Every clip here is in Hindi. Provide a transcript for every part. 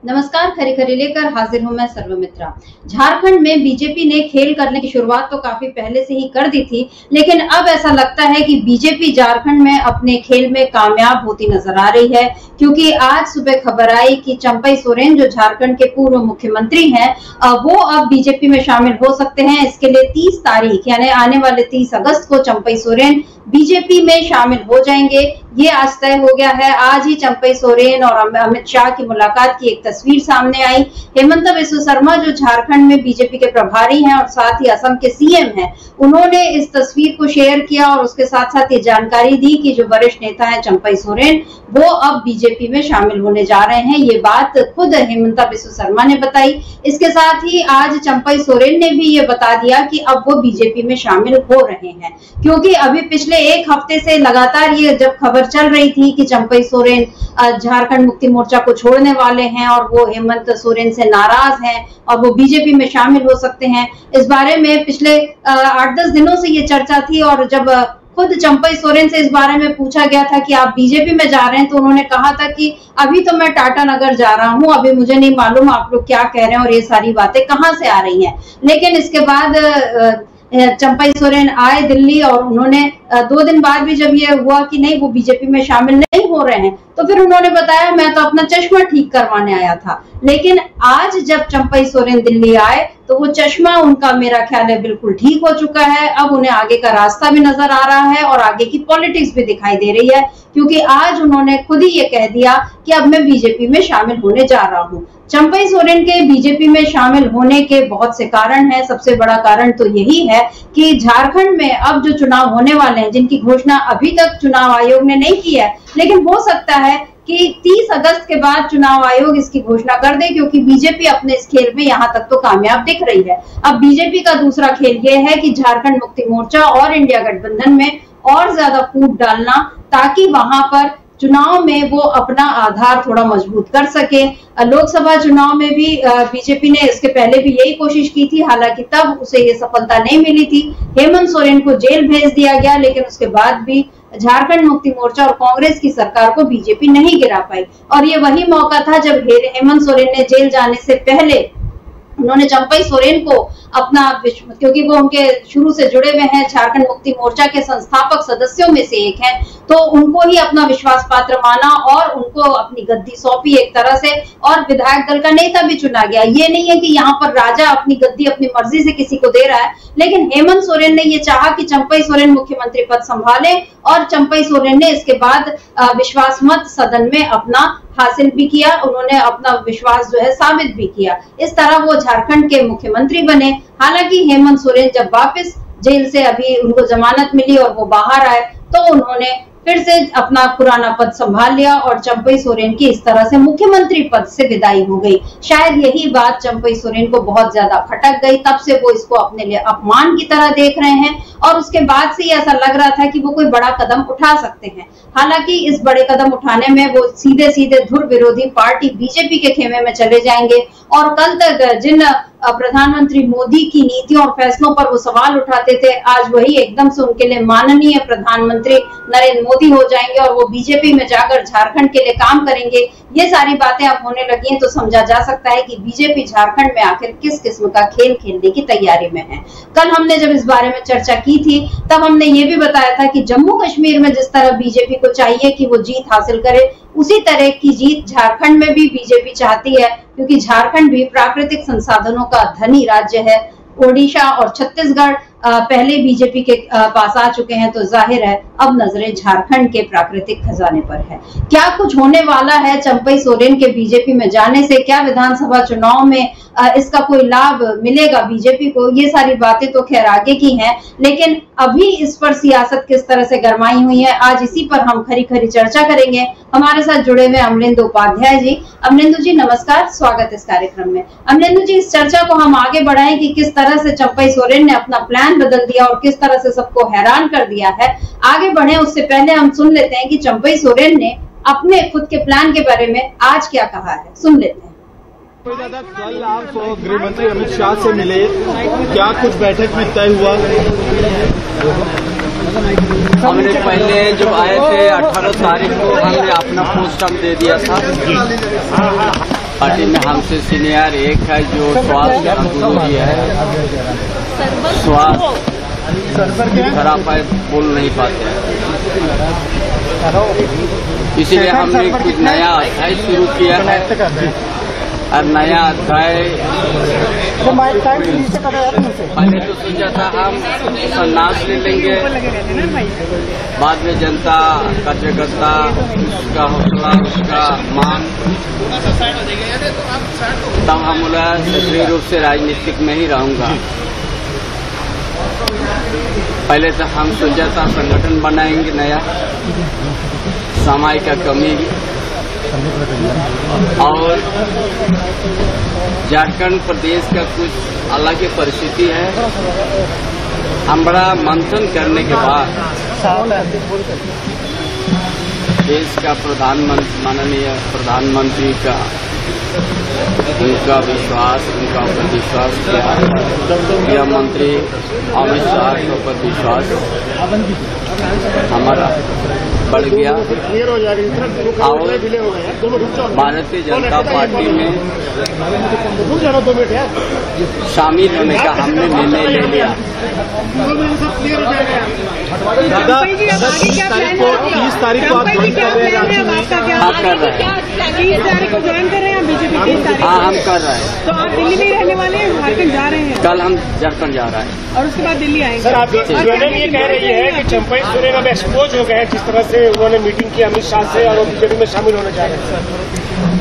नमस्कार, खरी खरी लेकर हाजिर हूं मैं सर्वमित्रा। झारखंड में बीजेपी ने खेल करने की शुरुआत तो काफी पहले से ही कर दी थी, लेकिन अब ऐसा लगता है कि बीजेपी झारखंड में अपने खेल में कामयाब होती नजर आ रही है, क्योंकि आज सुबह खबर आई कि चंपई सोरेन जो झारखंड के पूर्व मुख्यमंत्री हैं, वो अब बीजेपी में शामिल हो सकते हैं। इसके लिए 30 तारीख यानी आने वाले 30 अगस्त को चंपई सोरेन बीजेपी में शामिल हो जाएंगे। ये आज तय हो गया है। आज ही चंपई सोरेन और अमित शाह की मुलाकात की एक तस्वीर सामने आई। हेमंत बिस्वा शर्मा जो झारखंड में बीजेपी के प्रभारी हैं और साथ ही असम के सीएम हैं, उन्होंने इस तस्वीर को शेयर किया और उसके साथ साथ ये जानकारी दी कि जो वरिष्ठ नेता है चंपई सोरेन, वो अब बीजेपी में शामिल होने जा रहे हैं। ये बात खुद हेमंत बिस्वा शर्मा ने बताई। इसके साथ ही आज चंपई सोरेन ने भी ये बता दिया कि अब वो बीजेपी में शामिल हो रहे हैं, क्योंकि अभी पिछले एक हफ्ते से लगातार ये जब खबर चल रही थी कि चंपई सोरेन झारखंड मुक्ति मोर्चा को छोड़ने वाले हैं और वो हेमंत सोरेन से नाराज हैं और वो बीजेपी में शामिल हो सकते हैं। इस बारे में पिछले 8-10 दिनों से ये चर्चा थी और जब खुद चंपई सोरेन से इस बारे में पूछा गया था कि आप बीजेपी में जा रहे हैं, तो उन्होंने कहा था कि अभी तो मैं टाटा नगर जा रहा हूं, अभी मुझे नहीं मालूम आप लोग क्या कह रहे हैं और ये सारी बातें कहां से आ रही हैं। लेकिन इसके बाद चंपई सोरेन आए दिल्ली और उन्होंने 2 दिन बाद भी जब ये हुआ कि नहीं वो बीजेपी में शामिल नहीं हो रहे हैं, तो फिर उन्होंने बताया मैं तो अपना चश्मा ठीक करवाने आया था। लेकिन आज जब चंपई सोरेन दिल्ली आए तो वो चश्मा उनका मेरा ख्याल है बिल्कुल ठीक हो चुका है। अब उन्हें आगे का रास्ता भी नजर आ रहा है और आगे की पॉलिटिक्स भी दिखाई दे रही है, क्योंकि आज उन्होंने खुद ही ये कह दिया कि अब मैं बीजेपी में शामिल होने जा रहा हूं। चंपई सोरेन के बीजेपी में शामिल होने के बहुत से कारण हैं। सबसे बड़ा कारण तो यही है कि झारखंड में अब जो चुनाव होने वाले हैं, जिनकी घोषणा अभी तक चुनाव आयोग ने नहीं की है, लेकिन हो सकता है कि 30 अगस्त के बाद चुनाव आयोग इसकी घोषणा कर दे, क्योंकि बीजेपी अपने इस खेल में यहाँ तक तो कामयाब दिख रही है। अब बीजेपी का दूसरा खेल ये है कि झारखंड मुक्ति मोर्चा और इंडिया गठबंधन में और ज्यादा फूट डालना, ताकि वहां पर चुनाव में वो अपना आधार थोड़ा मजबूत कर सके। लोकसभा चुनाव में भी बीजेपी ने इसके पहले भी यही कोशिश की थी, हालांकि तब उसे ये सफलता नहीं मिली थी। हेमंत सोरेन को जेल भेज दिया गया, लेकिन उसके बाद भी झारखंड मुक्ति मोर्चा और कांग्रेस की सरकार को बीजेपी नहीं गिरा पाई। और ये वही मौका था जब हेमंत सोरेन ने जेल जाने से पहले उन्होंने चंपई सोरेन को अपना, क्योंकि वो उनके शुरू से जुड़े हुए हैं, झारखंड मुक्ति मोर्चा के संस्थापक सदस्यों में से एक हैं, तो उनको ही अपना विश्वास पात्र माना और उनको अपनी गद्दी सौंपी एक तरह से, और विधायक दल का नेता भी चुना गया। ये नहीं है कि यहाँ पर राजा अपनी गद्दी अपनी मर्जी से किसी को दे रहा है, लेकिन हेमंत सोरेन ने ये चाहा कि चंपई सोरेन मुख्यमंत्री पद संभाले और चंपई सोरेन ने इसके बाद विश्वास मत सदन में अपना हासिल भी किया। उन्होंने अपना विश्वास जो है साबित भी किया। इस तरह वो झारखंड के मुख्यमंत्री बने। हालांकि हेमंत सोरेन जब वापस जेल से अभी उनको जमानत मिली और वो बाहर आए, तो उन्होंने फिर से अपना पुराना पद संभाल लिया और चंपई सोरेन की इस तरह से मुख्यमंत्री पद से विदाई हो गई। शायद यही बात चंपई सोरेन को बहुत ज्यादा खटक गई। तब से वो इसको अपने लिए अपमान की तरह देख रहे हैं और उसके बाद से ऐसा लग रहा था कि वो कोई बड़ा कदम उठा सकते हैं। हालांकि इस बड़े कदम उठाने में वो सीधे सीधे धुर विरोधी पार्टी बीजेपी के खेमे में चले जाएंगे और कल तक जिन प्रधानमंत्री मोदी की नीतियों और फैसलों पर वो सवाल उठाते थे, आज वही एकदम से उनके लिए माननीय प्रधानमंत्री नरेंद्र मोदी हो जाएंगे और वो बीजेपी में जाकर झारखंड के लिए काम करेंगे। ये सारी बातें अब होने लगी हैं, तो समझा जा सकता है कि बीजेपी झारखंड में आखिर किस किस्म का खेल खेलने की तैयारी में है। कल हमने जब इस बारे में चर्चा की थी, तब हमने ये भी बताया था कि जम्मू कश्मीर में जिस तरह बीजेपी को चाहिए कि वो जीत हासिल करे, उसी तरह की जीत झारखंड में भी बीजेपी चाहती है, क्योंकि झारखंड भी प्राकृतिक संसाधनों का धनी राज्य है। ओडिशा और छत्तीसगढ़ पहले बीजेपी के पास आ चुके हैं, तो जाहिर है अब नजरें झारखंड के प्राकृतिक खजाने पर है। क्या कुछ होने वाला है चंपई सोरेन के बीजेपी में जाने से? क्या विधानसभा चुनाव में इसका कोई लाभ मिलेगा बीजेपी को? ये सारी बातें तो खैर आगे की हैं, लेकिन अभी इस पर सियासत किस तरह से गरमाई हुई है, आज इसी पर हम खरी खरी चर्चा करेंगे। हमारे साथ जुड़े हुए अमरेंद्र उपाध्याय जी। अमरेंद्र जी नमस्कार, स्वागत इस कार्यक्रम में। अमरेंद्र जी, इस चर्चा को हम आगे बढ़ाएं कि किस तरह से चंपई सोरेन ने अपना प्लान बदल दिया और किस तरह से सबको हैरान कर दिया है। आगे बढ़े उससे पहले हम सुन लेते हैं कि चंपई सोरेन ने अपने खुद के प्लान के बारे में आज क्या कहा है, सुन लेते हैं। कल आप गृह मंत्री अमित शाह से मिले, क्या कुछ बैठक में तय हुआ? हमने पहले जब आए थे 18 तारीख को हमने अपना पोस्ट दे दिया था। पार्टी में हमसे सीनियर एक है जो स्वास्थ्य गुरु जी है, स्वास्थ्य खराब है, बोल नहीं पाते, इसीलिए हमने कुछ नया अध्याय शुरू किया है। और नया अध्याय पहले तो सोचा था हम संन्यास ले लेंगे, बाद में जनता कार्यकर्ता उसका हौसला उसका मान, तब हम बोला सक्रिय रूप से राजनीतिक में ही रहूंगा। पहले तो हम सोचा था संगठन बनाएंगे नया, सामाजिक कमी और झारखंड प्रदेश का कुछ अलग ही परिस्थिति है। हम बड़ा मंथन करने के बाद देश का प्रधानमंत्री माननीय प्रधानमंत्री का उनका विश्वास उनका ऊपर विश्वास किया, गृह मंत्री अमित शाह के ऊपर विश्वास हमारा बढ़ गया और भारतीय जनता पार्टी में शामिल होने का हमने निर्णय ले लिया। दादा 30 तारीख को आप ज्वाइन कर रहे हैं रांची में? हाँ कर रहे हैं। 30 तारीख को ज्वाइन कर रहे हैं बीजेपी? हाँ हम कर रहे हैं। तो आप दिल्ली में रहने वाले हैं, झारखंड जा रहे हैं? कल हम झारखंड जा रहे हैं और उसके बाद दिल्ली आएंगे। सर आप यूएनएम ये कह रही है कि चंपई सोरेन अब एक्सपोज हो गए हैं, जिस तरह से उन्होंने मीटिंग की अमित शाह से और बीजेपी में शामिल होने जा रहे हैं।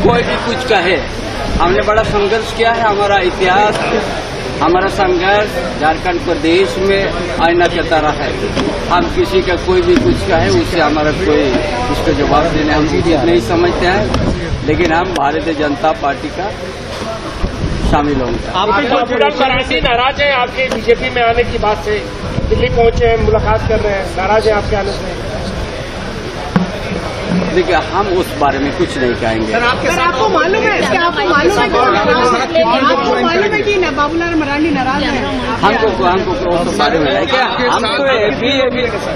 कोई भी कुछ कहे, हमने बड़ा संघर्ष किया है, हमारा इतिहास हमारा संघर्ष झारखंड प्रदेश में आईना की तरह है। हम किसी का कोई भी कुछ कहे उससे हमारा कोई उसका जवाब देने हम उचित नहीं समझते हैं, लेकिन हम भारतीय जनता पार्टी का शामिल होंगे। मराठी नाराज है आपके बीजेपी में आने की बात से, दिल्ली पहुंचे हैं, मुलाकात कर रहे हैं, नाराज है आपके आने से? देखिए हम उस बारे में कुछ नहीं कहेंगे। सर आपको मालूम है कि बाबूलाल मरांडी नाराज है? हमको उस बारे में क्या हमको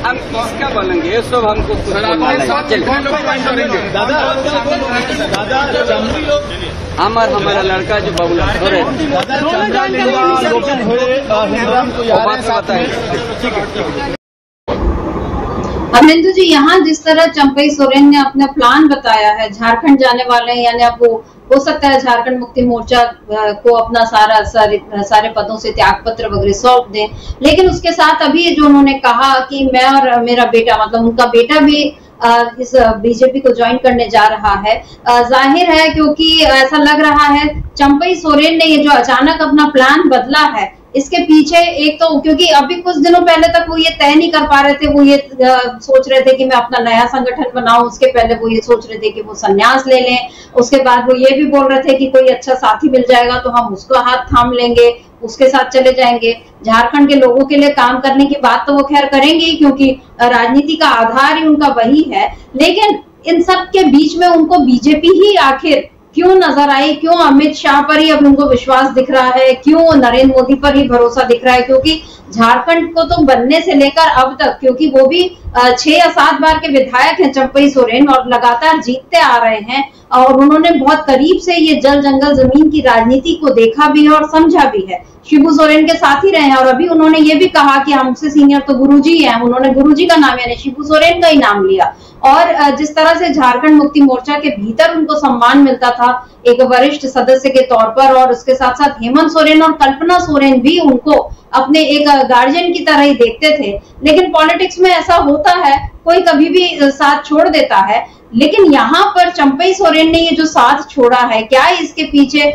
हम किसका बोलेंगे, ये सब हमको कुछ हमारा लड़का जो बाबूलाल सोरेन बताएंगे। अब हिंदू जी, यहाँ जिस तरह चंपई सोरेन ने अपना प्लान बताया है, झारखंड जाने वाले हैं, यानी अब वो हो सकता है झारखंड मुक्ति मोर्चा को अपना सारे पदों से त्याग पत्र वगैरह सौंप दें, लेकिन उसके साथ अभी जो उन्होंने कहा कि मैं और मेरा बेटा, मतलब उनका बेटा भी इस बीजेपी को ज्वाइन करने जा रहा है, जाहिर है क्योंकि ऐसा लग रहा है चंपई सोरेन ने ये जो अचानक अपना प्लान बदला है, इसके पीछे एक तो क्योंकि अभी कुछ दिनों पहले तक वो ये तय नहीं कर पा रहे थे, वो ये सोच रहे थे कि मैं अपना नया संगठन बनाऊं, उसके पहले वो ये सोच रहे थे कि वो संन्यास ले लें, उसके बाद वो ये भी बोल रहे थे कि कोई अच्छा साथी मिल जाएगा तो हम उसको हाथ थाम लेंगे, उसके साथ चले जाएंगे। झारखंड के लोगों के लिए काम करने की बात तो वो खैर करेंगे ही, क्योंकि राजनीति का आधार ही उनका वही है, लेकिन इन सब के बीच में उनको बीजेपी ही आखिर क्यों नजर आई, क्यों अमित शाह पर ही अब उनको विश्वास दिख रहा है, क्यों नरेंद्र मोदी पर ही भरोसा दिख रहा है? क्योंकि झारखंड को तो बनने से लेकर अब तक, क्योंकि वो भी 6 या 7 बार के विधायक हैं चंपई सोरेन और लगातार जीतते आ रहे हैं, और उन्होंने बहुत करीब से ये जल जंगल जमीन की राजनीति को देखा भी है और समझा भी है। शिबू सोरेन के साथ ही रहे हैं और अभी उन्होंने ये भी कहा कि हमसे सीनियर तो गुरुजी हैं, उन्होंने गुरुजी का नाम यानी शिबू सोरेन का ही नाम लिया। और जिस तरह से झारखंड मुक्ति मोर्चा के भीतर उनको सम्मान मिलता था एक वरिष्ठ सदस्य के तौर पर, और उसके साथ साथ हेमंत सोरेन और कल्पना सोरेन भी उनको अपने एक गार्जियन की तरह ही देखते थे, लेकिन पॉलिटिक्स में ऐसा होता है, कोई कभी भी साथ छोड़ देता है। लेकिन यहाँ पर चंपई सोरेन ने ये जो साथ छोड़ा है, क्या इसके पीछे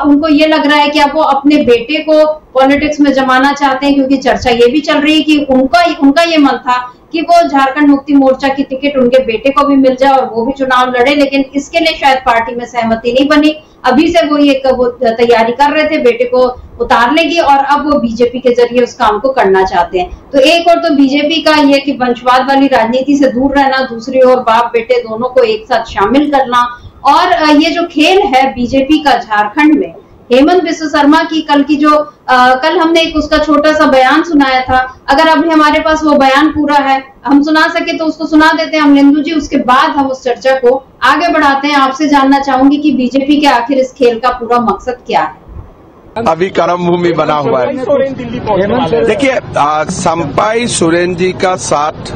उनको ये लग रहा है कि अब वो अपने बेटे को पॉलिटिक्स में जमाना चाहते हैं? क्योंकि चर्चा ये भी चल रही है कि उनका ये मन था कि वो झारखंड मुक्ति मोर्चा की टिकट उनके बेटे को भी मिल जाए और वो भी चुनाव लड़े, लेकिन इसके लिए शायद पार्टी में सहमति नहीं बनी। अभी से वो तैयारी कर रहे थे बेटे को उतारने की, और अब वो बीजेपी के जरिए उस काम को करना चाहते हैं। तो एक और तो बीजेपी का ये कि वंशवाद वाली राजनीति से दूर रहना, दूसरी ओर बाप बेटे दोनों को एक साथ शामिल करना, और ये जो खेल है बीजेपी का झारखंड में, हेमंत विश्व शर्मा की कल की जो कल हमने एक उसका छोटा सा बयान सुनाया था, अगर अभी हमारे पास वो बयान पूरा है, हम सुना सके तो उसको सुना देते हैं अमलेंदु जी, उसके बाद हम उस चर्चा को आगे बढ़ाते हैं। आपसे जानना चाहूंगी कि बीजेपी के आखिर इस खेल का पूरा मकसद क्या है? अभी कर्म भूमि बना हुआ है। देखिए, चंपाई सोरेन जी का साथ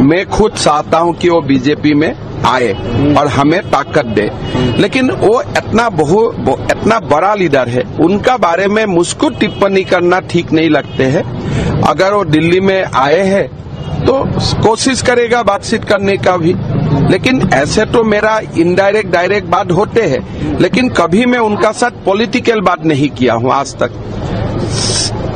मैं खुद चाहता हूं कि वो बीजेपी में आए और हमें ताकत दे, लेकिन वो इतना बड़ा लीडर है, उनका बारे में मुझको टिप्पणी करना ठीक नहीं लगते है। अगर वो दिल्ली में आए हैं तो कोशिश करेगा बातचीत करने का भी, लेकिन ऐसे तो मेरा इनडायरेक्ट डायरेक्ट बात होते हैं, लेकिन कभी मैं उनका साथ पॉलिटिकल बात नहीं किया हूं आज तक।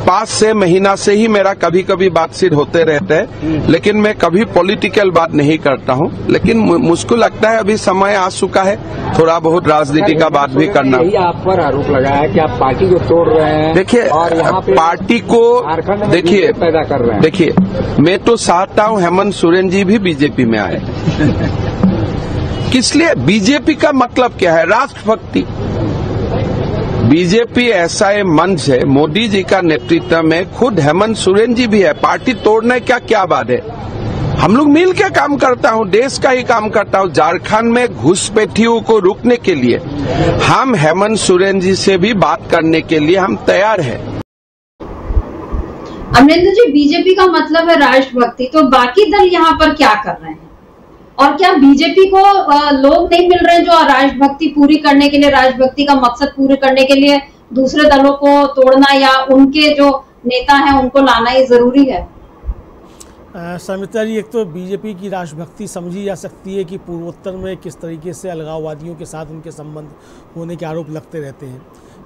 5-6 महीना से ही मेरा कभी कभी बातचीत होते रहते हैं, लेकिन मैं कभी पॉलिटिकल बात नहीं करता हूं। लेकिन मुझको लगता है अभी समय आ चुका है थोड़ा बहुत राजनीति का बात भी करना। आप पर आरोप लगाया कि आप पार्टी को तोड़ रहे हैं। देखिए, पार्टी को देखिए पैदा कर रहे हैं। देखिए, मैं तो चाहता हूं हेमंत सोरेन जी भी बीजेपी में आए। किस लिए? बीजेपी का मतलब क्या है? राष्ट्रभक्ति। बीजेपी ऐसा एक मंच है, मोदी जी का नेतृत्व में खुद हेमंत सोरेन जी भी है। पार्टी तोड़ने का क्या बात है? हम लोग मिल के काम करता हूं, देश का ही काम करता हूं। झारखंड में घुसपैठियों को रोकने के लिए हम हेमंत सोरेन जी से भी बात करने के लिए हम तैयार हैं। अमरेंद्र जी, बीजेपी का मतलब है राष्ट्रभक्ति, तो बाकी दल यहाँ पर क्या कर रहे हैं? और क्या बीजेपी को लोग नहीं मिल रहे हैं जो राष्ट्रभक्ति पूरी करने के लिए, राष्ट्रभक्ति का मकसद पूरे करने के लिए दूसरे दलों को तोड़ना या उनके जो नेता हैं उनको लाना ही जरूरी है? समिता जी, एक तो बीजेपी की राष्ट्रभक्ति समझी जा सकती है कि पूर्वोत्तर में किस तरीके से अलगाववादियों के साथ उनके संबंध होने के आरोप लगते रहते हैं,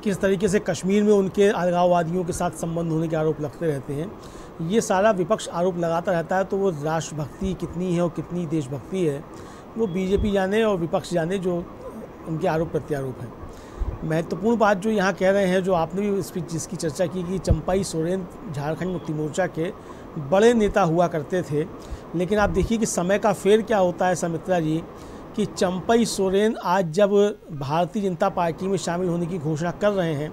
किस तरीके से कश्मीर में उनके अलगाववादियों के साथ संबंध होने के आरोप लगते रहते हैं। ये सारा विपक्ष आरोप लगाता रहता है, तो वो राष्ट्रभक्ति कितनी है और कितनी देशभक्ति है वो बीजेपी जाने और विपक्ष जाने जो उनके आरोप प्रत्यारोप हैं। महत्वपूर्ण बात जो यहाँ कह रहे हैं, जो आपने भी जिसकी चर्चा की कि चंपाई सोरेन झारखंड मुक्ति मोर्चा के बड़े नेता हुआ करते थे, लेकिन आप देखिए कि समय का फेर क्या होता है सुमित्रा जी, कि चंपाई सोरेन आज जब भारतीय जनता पार्टी में शामिल होने की घोषणा कर रहे हैं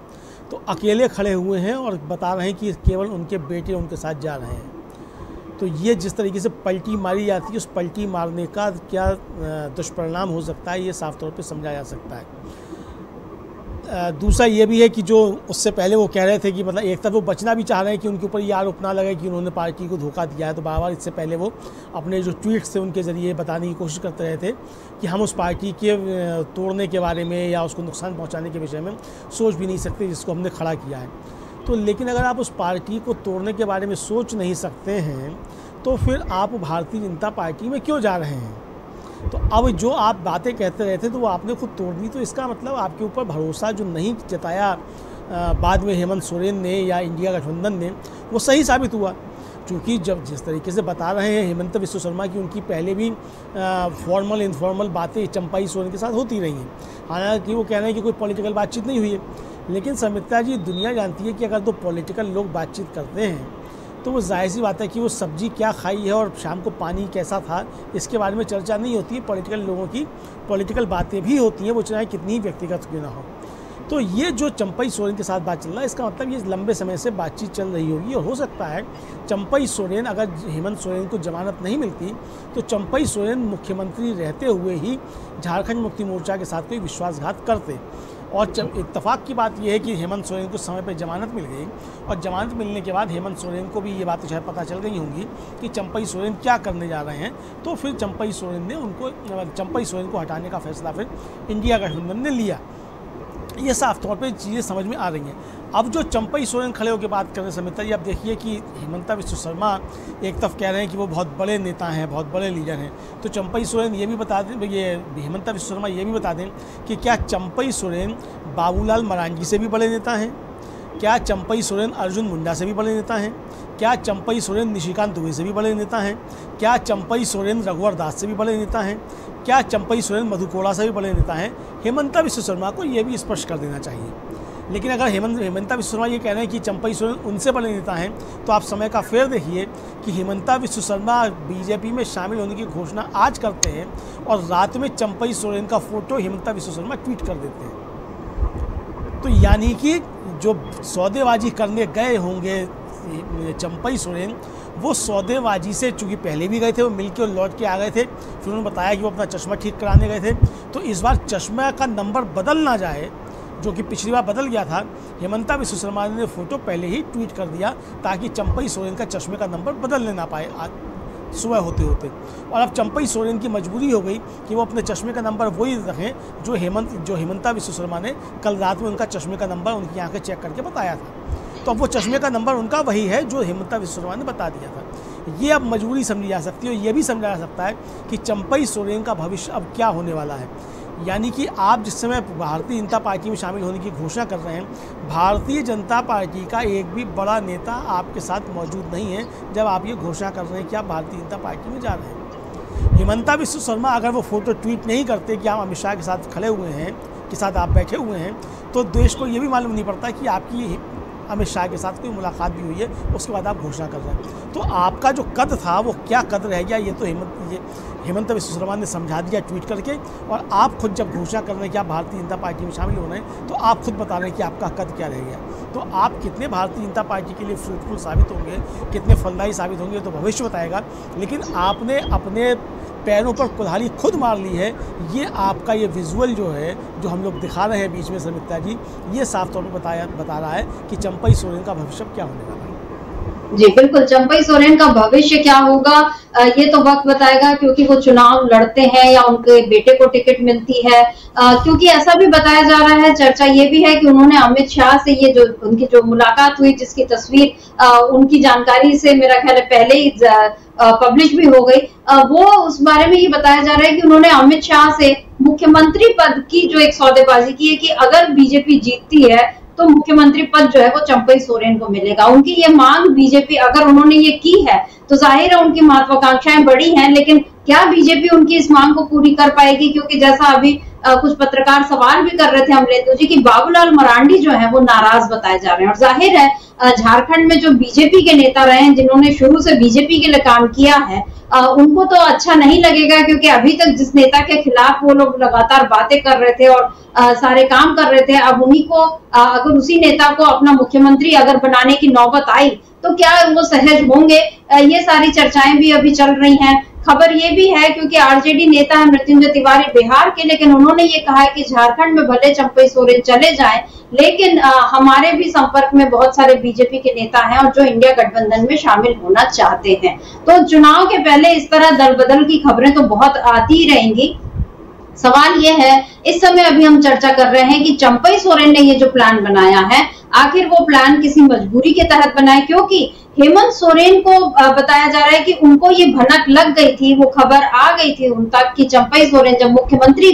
तो अकेले खड़े हुए हैं और बता रहे हैं कि केवल उनके बेटे उनके साथ जा रहे हैं। तो ये जिस तरीके से पलटी मारी जाती है, उस पलटी मारने का क्या दुष्परिणाम हो सकता है, ये साफ तौर पे समझा जा सकता है। दूसरा ये भी है कि जो उससे पहले वो कह रहे थे कि मतलब एक तरफ वो बचना भी चाह रहे हैं कि उनके ऊपर ये आरोप ना लगे कि उन्होंने पार्टी को धोखा दिया है, तो बार बार इससे पहले वो अपने जो ट्वीट्स थे उनके ज़रिए बताने की कोशिश करते रहे थे कि हम उस पार्टी के तोड़ने के बारे में या उसको नुकसान पहुंचाने के विषय में सोच भी नहीं सकते जिसको हमने खड़ा किया है। तो लेकिन अगर आप उस पार्टी को तोड़ने के बारे में सोच नहीं सकते हैं तो फिर आप भारतीय जनता पार्टी में क्यों जा रहे हैं? तो अब जो आप बातें कहते रहते तो वो आपने खुद तोड़ दी, तो इसका मतलब आपके ऊपर भरोसा जो नहीं जताया बाद में हेमंत सोरेन ने या इंडिया गठबंधन ने, वो सही साबित हुआ। क्योंकि जब जिस तरीके से बता रहे हैं हेमंत विश्व शर्मा की उनकी पहले भी फॉर्मल इनफॉर्मल बातें चंपाई सोरेन के साथ होती रही हैं, हालांकि वो कह रहे हैं कि कोई पॉलिटिकल बातचीत नहीं हुई है। लेकिन समिता जी, दुनिया जानती है कि अगर दो पॉलिटिकल लोग बातचीत करते हैं तो वो जाहिर सी बात है कि वो सब्जी क्या खाई है और शाम को पानी कैसा था, इसके बारे में चर्चा नहीं होती है। पॉलिटिकल लोगों की पॉलिटिकल बातें भी होती हैं, वो चाहे कितनी व्यक्तिगत क्यों ना हो। तो ये जो चंपाई सोरेन के साथ बात चल रहा है, इसका मतलब ये लंबे समय से बातचीत चल रही होगी। और हो सकता है चंपाई सोरेन, अगर हेमंत सोरेन को जमानत नहीं मिलती तो चंपाई सोरेन मुख्यमंत्री रहते हुए ही झारखंड मुक्ति मोर्चा के साथ कोई विश्वासघात करते। और इत्तफाक की बात यह है कि हेमंत सोरेन को समय पर जमानत मिल गई, और जमानत मिलने के बाद हेमंत सोरेन को भी ये बातें शायद पता चल गई होंगी कि चंपाई सोरेन क्या करने जा रहे हैं। तो फिर चंपाई सोरेन को हटाने का फैसला फिर इंडिया गठबंधन ने लिया। ये साफ तौर पे चीज़ें समझ में आ रही हैं। अब जो चंपाई सोरेन खड़े होकर बात कर रहे हैं समिता जी, अब देखिए कि हेमंत विश्व शर्मा एक तरफ कह रहे हैं कि वो बहुत बड़े नेता हैं, बहुत बड़े लीडर हैं, तो चंपाई सोरेन ये भी बता दें, ये हेमंत विश्व शर्मा ये भी बता दें कि क्या चंपाई सोरेन बाबूलाल मरांडी से भी बड़े नेता हैं? क्या चंपाई सोरेन अर्जुन मुंडा से भी बड़े नेता हैं? क्या चंपाई सोरेन निशिकांत दुबे से भी बड़े नेता हैं? क्या चंपाई सोरेन रघुवर दास से भी बड़े नेता हैं? क्या चंपाई सोरेन मधु कोड़ा से भी बड़े नेता हैं? हेमंत विश्व शर्मा को ये भी स्पष्ट कर देना चाहिए। लेकिन अगर हेमंत विश्व शर्मा ये कह रहे हैं कि चंपाई सोरेन उनसे बड़े नेता हैं, तो आप समय का फेर देखिए कि हेमंत विश्व शर्मा बीजेपी में शामिल होने की घोषणा आज करते हैं और रात में चंपाई सोरेन का फोटो हेमंत विश्व शर्मा ट्वीट कर देते हैं। तो यानी कि जो सौदेबाजी करने गए होंगे चंपई सोरेन, वो सौदेबाजी से चूँकि पहले भी गए थे, वो मिलके और लौट के आ गए थे, फिर उन्होंने बताया कि वो अपना चश्मा ठीक कराने गए थे। तो इस बार चश्मा का नंबर बदल ना जाए, जो कि पिछली बार बदल गया था। हेमंता विश्व शर्मा ने फ़ोटो पहले ही ट्वीट कर दिया ताकि चंपई सोरेन का चश्मे का नंबर बदलने ना पाए सुबह होते होते। और अब चंपई सोरेन की मजबूरी हो गई कि वो अपने चश्मे का नंबर वही रखें जो हेमंता विश्व शर्मा ने कल रात में उनका चश्मे का नंबर उनकी आंखें चेक करके बताया था। तो अब वो चश्मे का नंबर उनका वही है जो हेमंता विश्व शर्मा ने बता दिया था। ये अब मजबूरी समझी जा सकती है और ये भी समझा जा सकता है कि चंपई सोरेन का भविष्य अब क्या होने वाला है। यानी कि आप जिस समय भारतीय जनता पार्टी में शामिल होने की घोषणा कर रहे हैं, भारतीय जनता पार्टी का एक भी बड़ा नेता आपके साथ मौजूद नहीं है जब आप ये घोषणा कर रहे हैं कि आप भारतीय जनता पार्टी में जा रहे हैं। हेमंता विश्व शर्मा अगर वो फ़ोटो ट्वीट नहीं करते कि आप अमित शाह के साथ खड़े हुए हैं, के साथ आप बैठे हुए हैं, तो देश को ये भी मालूम नहीं पड़ता कि आपकी अमित शाह के साथ कोई मुलाकात भी हुई है, उसके बाद आप घोषणा कर रहे हैं। तो आपका जो कद था वो क्या कद रह गया, ये तो हेमंत विश्व शर्मा ने समझा दिया ट्वीट करके। और आप खुद जब घोषणा कर रहे हैं कि आप भारतीय जनता पार्टी में शामिल हो रहे हैं, तो आप खुद बता रहे हैं कि आपका कद क्या रह गया। तो आप कितने भारतीय जनता पार्टी के लिए फ्रूटफुल साबित होंगे, कितने फलदायी साबित होंगे, तो भविष्य बताएगा। लेकिन आपने अपने पैरों पर कुल्हाड़ी खुद मार ली है। ये आपका ये विजुअल जो है, जो हम लोग दिखा रहे हैं बीच में समिता जी, ये साफ तौर पर बता रहा है कि चंपई सोरेन का भविष्य क्या होने वाला है। जी बिल्कुल, चंपई सोरेन का भविष्य क्या होगा ये तो वक्त बताएगा, क्योंकि वो चुनाव लड़ते हैं या उनके बेटे को टिकट मिलती है। क्योंकि ऐसा भी बताया जा रहा है, चर्चा ये भी है कि उन्होंने अमित शाह से ये जो उनकी जो मुलाकात हुई, जिसकी तस्वीर उनकी जानकारी से मेरा ख्याल है पहले ही पब्लिश भी हो गई, वो उस बारे में ये बताया जा रहा है कि उन्होंने अमित शाह से मुख्यमंत्री पद की जो एक सौदेबाजी की है कि अगर बीजेपी जीतती है तो मुख्यमंत्री पद जो है वो चंपई सोरेन को मिलेगा। उनकी ये मांग बीजेपी, अगर उन्होंने ये की है तो जाहिर है उनकी महत्वाकांक्षाएं बड़ी हैं, लेकिन क्या बीजेपी उनकी इस मांग को पूरी कर पाएगी? क्योंकि जैसा अभी कुछ पत्रकार सवाल भी कर रहे थे अमरेंदु जी की बाबूलाल मरांडी जो है वो नाराज बताए जा रहे हैं। और जाहिर है झारखंड में जो बीजेपी के नेता रहे हैं, जिन्होंने शुरू से बीजेपी के लिए काम किया है, उनको तो अच्छा नहीं लगेगा, क्योंकि अभी तक जिस नेता के खिलाफ वो लोग लगातार बातें कर रहे थे और सारे काम कर रहे थे, अब उन्हीं को अगर उसी नेता को अपना मुख्यमंत्री अगर बनाने की नौबत आई तो क्या वो सहज होंगे? ये सारी चर्चाएं भी अभी चल रही हैं। खबर ये भी है, क्योंकि आरजेडी नेता है मृत्युंजय तिवारी बिहार के, लेकिन उन्होंने ये कहा है कि झारखंड में भले चंपई सोरेन चले जाएं, लेकिन हमारे भी संपर्क में बहुत सारे बीजेपी के नेता हैं और जो इंडिया गठबंधन में शामिल होना चाहते हैं। तो चुनाव के पहले इस तरह दल बदल की खबरें तो बहुत आती ही रहेंगी। सवाल ये है, इस समय अभी हम चर्चा कर रहे हैं कि चंपई सोरेन ने ये जो प्लान बनाया है, आखिर वो प्लान किसी मजबूरी के तहत बनाए? क्योंकि हेमंत सोरेन को बताया जा रहा है कि उनको ये भनक लग गई थी, वो खबर आ गई थी उन तक कि चंपई सोरेन जब मुख्यमंत्री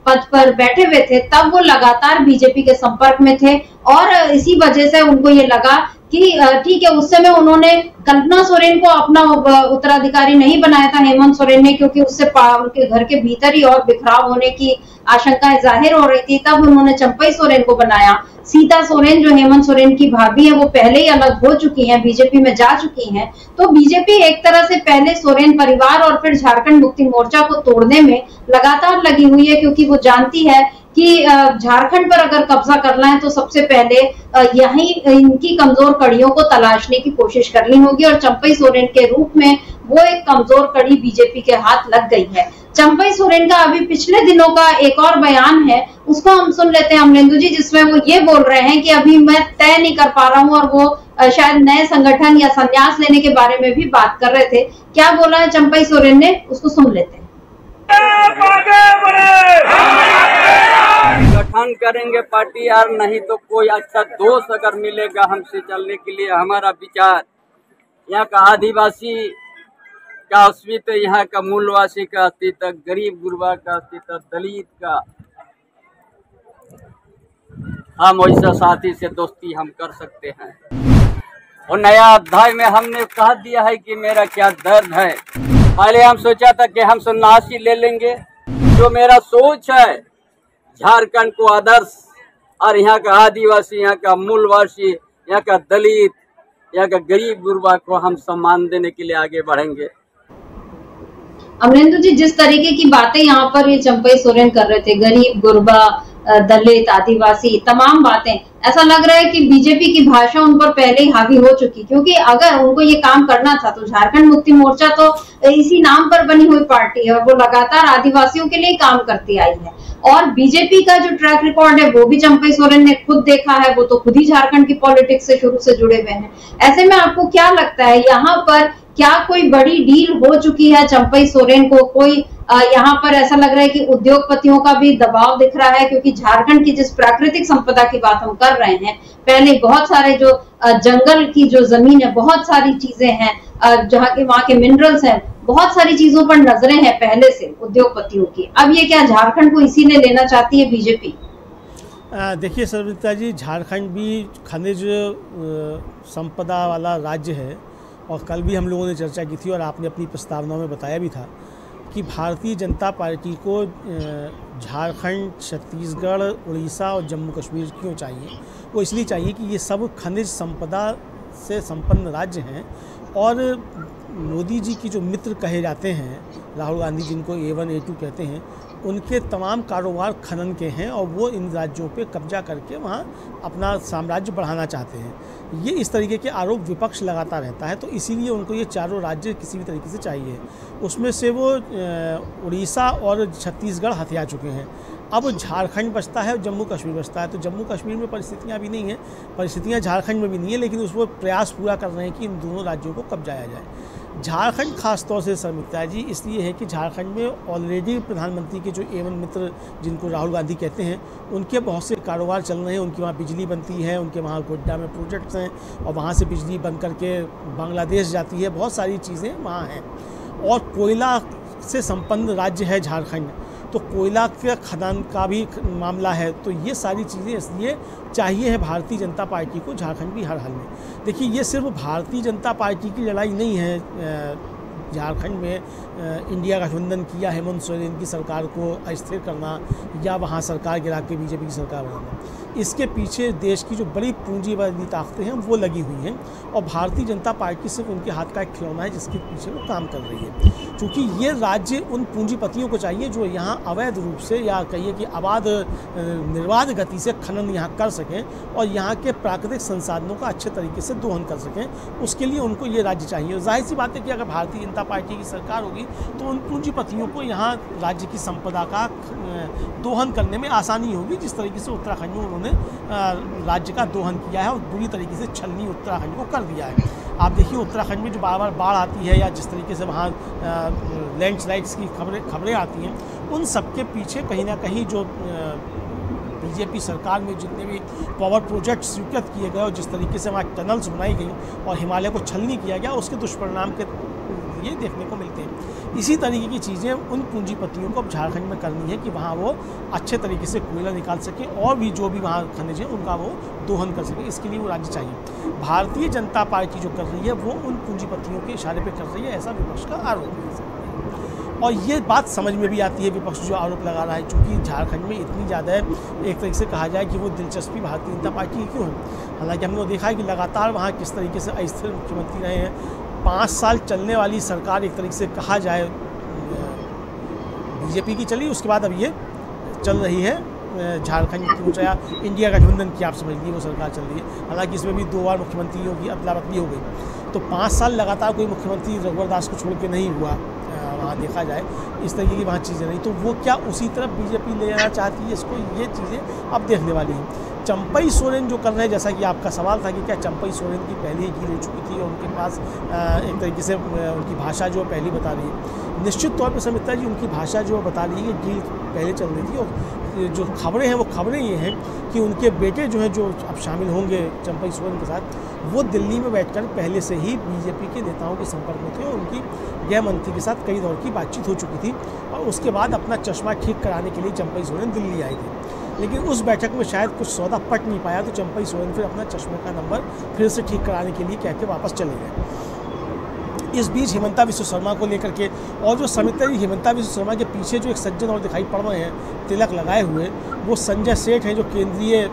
पद पर बैठे हुए थे तब वो लगातार बीजेपी के संपर्क में थे, और इसी वजह से उनको ये लगा कि ठीक है, उस समय उन्होंने कल्पना सोरेन को अपना उत्तराधिकारी नहीं बनाया था हेमंत सोरेन ने, क्योंकि उससे उनके घर के भीतर ही और बिखराव होने की आशंकाएं जाहिर हो रही थी। तब उन्होंने चंपई सोरेन को बनाया। सीता सोरेन जो हेमंत सोरेन की भाभी है, वो पहले ही अलग हो चुकी हैं, बीजेपी में जा चुकी हैं। तो बीजेपी एक तरह से पहले सोरेन परिवार और फिर झारखंड मुक्ति मोर्चा को तोड़ने में लगातार लगी हुई है, क्योंकि वो जानती है कि झारखंड पर अगर कब्जा करना है तो सबसे पहले यहीं इनकी कमजोर कड़ियों को तलाशने की कोशिश करनी होगी, और चंपई सोरेन के रूप में वो एक कमजोर कड़ी बीजेपी के हाथ लग गई है। चंपई सोरेन का अभी पिछले दिनों का एक और बयान है, उसको हम सुन लेते हैं अमरेंदु जी, जिसमें वो ये बोल रहे हैं कि अभी मैं तय नहीं कर पा रहा हूँ, और वो शायद नए संगठन या संन्यास लेने के बारे में भी बात कर रहे थे। क्या बोला है चंपई सोरेन ने, उसको सुन लेते हैं। गठन करेंगे पार्टी यार, नहीं तो कोई अच्छा दोस्त अगर मिलेगा हमसे चलने के लिए। हमारा विचार यहाँ का आदिवासी का अस्तित्व, यहाँ का मूलवासी का अस्तित्व, गरीब गुरबा का अस्तित्व, दलित का, हम वैसा साथी से दोस्ती हम कर सकते हैं। और नया अध्याय में हमने कह दिया है कि मेरा क्या दर्द है। पहले हम सोचा था कि हम सन्यासी ले लेंगे, जो मेरा सोच है झारखंड को आदर्श, और यहाँ का आदिवासी, यहाँ का मूलवासी, यहाँ का दलित, यहाँ का गरीब गुरबा को हम सम्मान देने के लिए आगे बढ़ेंगे। अमरेंदु जी, जिस तरीके की बातें यहाँ पर ये चंपई सोरेन कर रहे थे, गरीब गुरबा, दलित, आदिवासी, तमाम बातें, ऐसा लग रहा है कि बीजेपी की भाषा उन पर पहले ही हावी हो चुकी, क्योंकि अगर उनको ये काम करना था तो झारखंड मुक्ति मोर्चा तो इसी नाम पर बनी हुई पार्टी है और वो लगातार आदिवासियों के लिए काम करती आई है। और बीजेपी का जो ट्रैक रिकॉर्ड है वो भी चंपई सोरेन ने खुद देखा है, वो तो खुद ही झारखंड की पॉलिटिक्स से शुरू से जुड़े हुए हैं। ऐसे में आपको क्या लगता है, यहाँ पर क्या कोई बड़ी डील हो चुकी है चंपई सोरेन को? कोई यहाँ पर ऐसा लग रहा है कि उद्योगपतियों का भी दबाव दिख रहा है, क्योंकि झारखंड की जिस प्राकृतिक संपदा की बात हम कर रहे हैं, पहले बहुत सारे जो जंगल की जो जमीन है, बहुत सारी चीजें हैं, जहाँ के वहां के मिनरल्स हैं, बहुत सारी चीजों पर नजरें हैं पहले से उद्योगपतियों की। अब ये क्या झारखंड को इसी ने लेना चाहती है बीजेपी? देखिए सर्वमित्रा जी, झारखंड भी खनिज संपदा वाला राज्य है और कल भी हम लोगों ने चर्चा की थी और आपने अपनी प्रस्तावना में बताया भी था कि भारतीय जनता पार्टी को झारखंड, छत्तीसगढ़, उड़ीसा और जम्मू कश्मीर क्यों चाहिए? वो इसलिए चाहिए कि ये सब खनिज संपदा से संपन्न राज्य हैं और मोदी जी की जो मित्र कहे जाते हैं, राहुल गांधी जिनको A1 A2 कहते हैं, उनके तमाम कारोबार खनन के हैं और वो इन राज्यों पे कब्जा करके वहाँ अपना साम्राज्य बढ़ाना चाहते हैं। ये इस तरीके के आरोप विपक्ष लगाता रहता है, तो इसीलिए उनको ये चारों राज्य किसी भी तरीके से चाहिए। उसमें से वो उड़ीसा और छत्तीसगढ़ हथिया चुके हैं। अब झारखंड बचता है और जम्मू कश्मीर बचता है, तो जम्मू कश्मीर में परिस्थितियाँ भी नहीं हैं, परिस्थितियाँ झारखंड में भी नहीं है, लेकिन उस पर प्रयास पूरा कर रहे हैं कि इन दोनों राज्यों को कब्जाया जाए। झारखंड खास तौर से सर्वमित्रा जी इसलिए है कि झारखंड में ऑलरेडी प्रधानमंत्री के जो A1 मित्र जिनको राहुल गांधी कहते हैं, उनके बहुत से कारोबार चल रहे हैं। उनकी वहाँ बिजली बनती है, उनके वहाँ गोड्डा में प्रोजेक्ट्स हैं और वहाँ से बिजली बन करके बांग्लादेश जाती है, बहुत सारी चीज़ें वहाँ हैं। और कोयला से संपन्न राज्य है झारखंड, तो कोयला के खदान का भी मामला है। तो ये सारी चीज़ें इसलिए चाहिए है भारतीय जनता पार्टी को झारखंड भी हर हाल में। देखिए, ये सिर्फ भारतीय जनता पार्टी की लड़ाई नहीं है। झारखंड में इंडिया गठबंधन किया हेमंत सोरेन की सरकार को अस्थिर करना या वहाँ सरकार गिरा के बीजेपी की सरकार बनाना, इसके पीछे देश की जो बड़ी पूंजीवादी ताकतें हैं वो लगी हुई हैं और भारतीय जनता पार्टी सिर्फ उनके हाथ का एक खिलौना है जिसके पीछे वो काम कर रही है। क्योंकि ये राज्य उन पूंजीपतियों को चाहिए जो यहाँ अवैध रूप से या कहिए कि अबाध निर्बाध गति से खनन यहाँ कर सकें और यहाँ के प्राकृतिक संसाधनों का अच्छे तरीके से दोहन कर सकें। उसके लिए उनको ये राज्य चाहिए। और जाहिर सी बात है कि अगर भारतीय जनता पार्टी की सरकार होगी तो उन पूंजीपतियों को यहाँ राज्य की संपदा का दोहन करने में आसानी होगी, जिस तरीके से उत्तराखंड में उन्होंने राज्य का दोहन किया है और बुरी तरीके से छलनी उत्तराखंड को कर दिया है। आप देखिए उत्तराखंड में जो बार बार बाढ़ आती है या जिस तरीके से वहाँ लैंडस्लाइड्स की खबरें आती हैं, उन सब के पीछे कहीं ना कहीं जो बीजेपी सरकार में जितने भी पावर प्रोजेक्ट्स स्वीकृत किए गए और जिस तरीके से वहाँ टनल्स बनाई गई और हिमालय को छलनी किया गया, उसके दुष्परिणाम के ये देखने को मिलते हैं। इसी तरीके की चीज़ें उन पूंजीपतियों को अब झारखंड में करनी है कि वहाँ वो अच्छे तरीके से कोयला निकाल सकें और भी जो भी वहाँ खनिज है उनका वो दोहन कर सकें। इसके लिए वो राज्य चाहिए। भारतीय जनता पार्टी जो कर रही है वो उन पूंजीपतियों के इशारे पर कर रही है, ऐसा विपक्ष का आरोप है। और ये बात समझ में भी आती है विपक्ष जो आरोप लगा रहा है, चूँकि झारखंड में इतनी ज़्यादा एक तरीके से कहा जाए कि वो दिलचस्पी भारतीय जनता पार्टी की क्यों है। हालांकि हमने देखा है कि लगातार वहाँ किस तरीके से अस्थिर मुख्यमंत्री रहे हैं। 5 साल चलने वाली सरकार एक तरीके से कहा जाए बीजेपी की चली, उसके बाद अब ये चल रही है झारखंड की ऊँचा इंडिया गठबंधन की, आप समझ लीजिए वो सरकार चल रही है। हालांकि इसमें भी 2 बार मुख्यमंत्रियों की अदला बदली हो गई, तो 5 साल लगातार कोई मुख्यमंत्री रघुवर दास को छोड़ के नहीं हुआ वहाँ देखा जाए, इस तरीके की वहाँ चीज़ें नहीं। तो वो क्या उसी तरफ बीजेपी ले जाना चाहती है इसको, ये चीज़ें अब देखने वाली हैं। चंपई सोरेन जो कर रहे हैं, जैसा कि आपका सवाल था कि क्या चंपई सोरेन की पहले ही डील हो चुकी थी और उनके पास एक तरीके से उनकी भाषा जो पहली बता रही है। निश्चित तौर पर समिता जी उनकी भाषा जो बता रही है डील पहले चल रही थी। और जो खबरें हैं वो खबरें ये हैं कि उनके बेटे जो हैं जो अब शामिल होंगे चंपई सोरेन के साथ, वो दिल्ली में बैठकर पहले से ही बीजेपी के नेताओं के संपर्क में थे और उनकी गृह मंत्री के साथ कई दौर की बातचीत हो चुकी थी और उसके बाद अपना चश्मा ठीक कराने के लिए चंपई सोरेन दिल्ली आए थे। लेकिन उस बैठक में शायद कुछ सौदा पट नहीं पाया, तो चंपई सोरेन फिर अपना चश्मे का नंबर फिर से ठीक कराने के लिए कह के वापस चले गए। इस बीच हिमंता विश्व शर्मा को लेकर के और जो समिति हिमंता विश्व शर्मा के पीछे जो एक सज्जन और दिखाई पड़ रहे हैं तिलक लगाए हुए, वो संजय सेठ हैं जो केंद्रीय